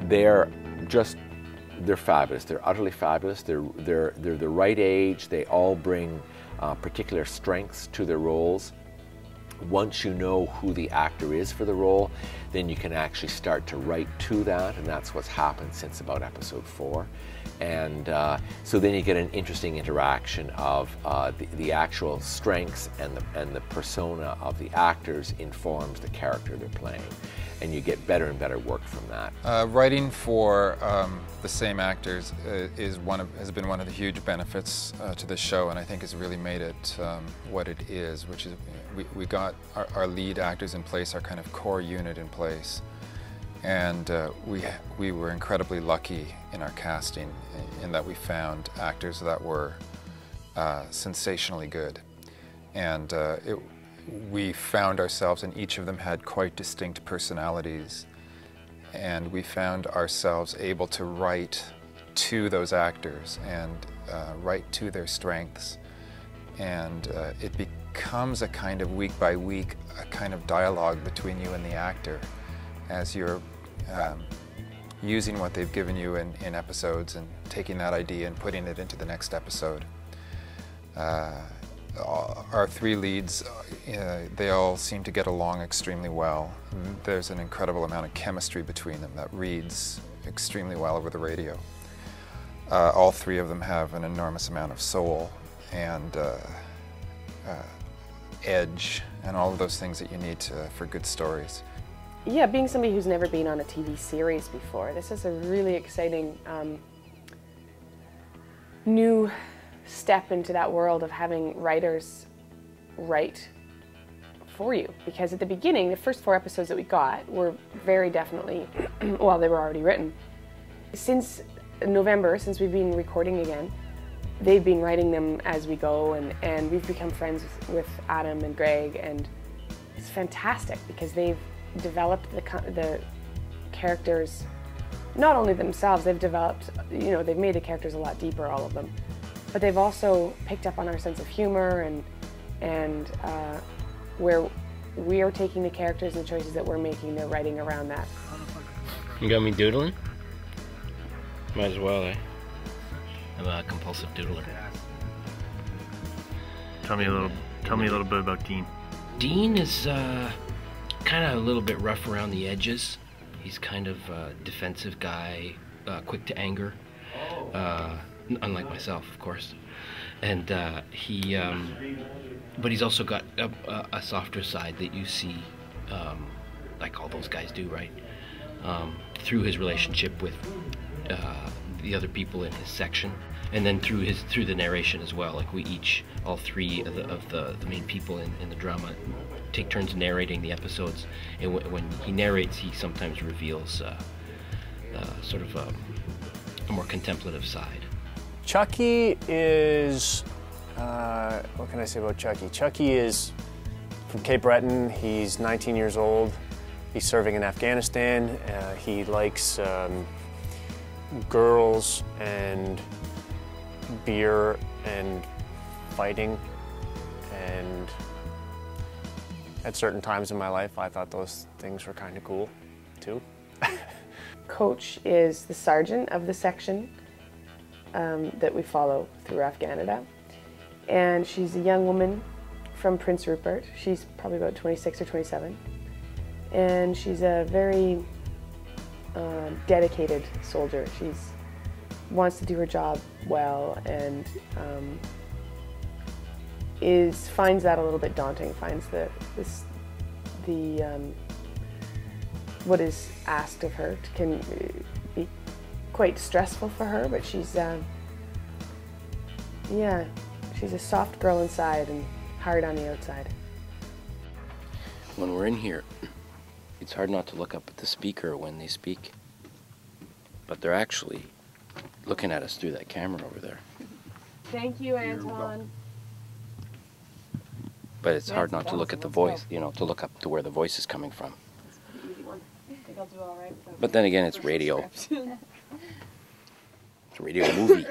They're fabulous. They're utterly fabulous. They're the right age. They all bring particular strengths to their roles. Once you know who the actor is for the role, then you can actually start to write to that, and that's what's happened since about episode 4. And so then you get an interesting interaction of the actual strengths and the persona of the actors informs the character they're playing, and you get better and better work from that. Writing for the same actors has been one of the huge benefits to this show, and I think has really made it what it is, which is we got our lead actors in place, our kind of core unit in place. And we were incredibly lucky in our casting in that we found actors that were sensationally good. And we found ourselves, and each of them had quite distinct personalities, and we found ourselves able to write to those actors and write to their strengths. And it becomes a kind of week by week, a kind of dialogue between you and the actor, as you're using what they've given you in episodes and taking that idea and putting it into the next episode. Our 3 leads, they all seem to get along extremely well. There's an incredible amount of chemistry between them that reads extremely well over the radio. All 3 of them have an enormous amount of soul and edge and all of those things that you need for good stories. Yeah, being somebody who's never been on a TV series before, this is a really exciting new step into that world of having writers write for you. Because at the beginning, the first 4 episodes that we got were very definitely, well, they were already written. Since November, since we've been recording again, they've been writing them as we go, and we've become friends with Adam and Greg, and it's fantastic because they've developed the characters, not only themselves, they've developed, you know, they've made the characters a lot deeper, all of them, but they've also picked up on our sense of humor and where we are taking the characters and choices that we're making, they're writing around that. You got me doodling? Might as well, eh? I'm a compulsive doodler. Tell me a little bit about Dean. Dean is kind of a little bit rough around the edges. He's kind of a defensive guy, quick to anger, unlike myself, of course. And but he's also got a softer side that you see, like all those guys do, right? Through his relationship with the other people in his section, and then through the narration as well. Like we each, all 3 of the main people in the drama, take turns narrating the episodes, and when he narrates, he sometimes reveals sort of a more contemplative side. Chucky is, what can I say about Chucky? Chucky is from Cape Breton. He's 19 years old. He's serving in Afghanistan. He likes girls and beer and fighting, and at certain times in my life I thought those things were kind of cool too. Coach is the sergeant of the section that we follow through Afghanada, and she's a young woman from Prince Rupert. She's probably about 26 or 27, and she's a very dedicated soldier. She wants to do her job well, and finds that a little bit daunting. Finds what is asked of her can be quite stressful for her, but she's yeah, she's a soft girl inside and hard on the outside. When we're in here, it's hard not to look up at the speaker when they speak, but they're actually looking at us through that camera over there. Thank you, Anton. But it's hard not to look at the voice, you know, to look up to where the voice is coming from. But then again, it's radio. It's a radio movie.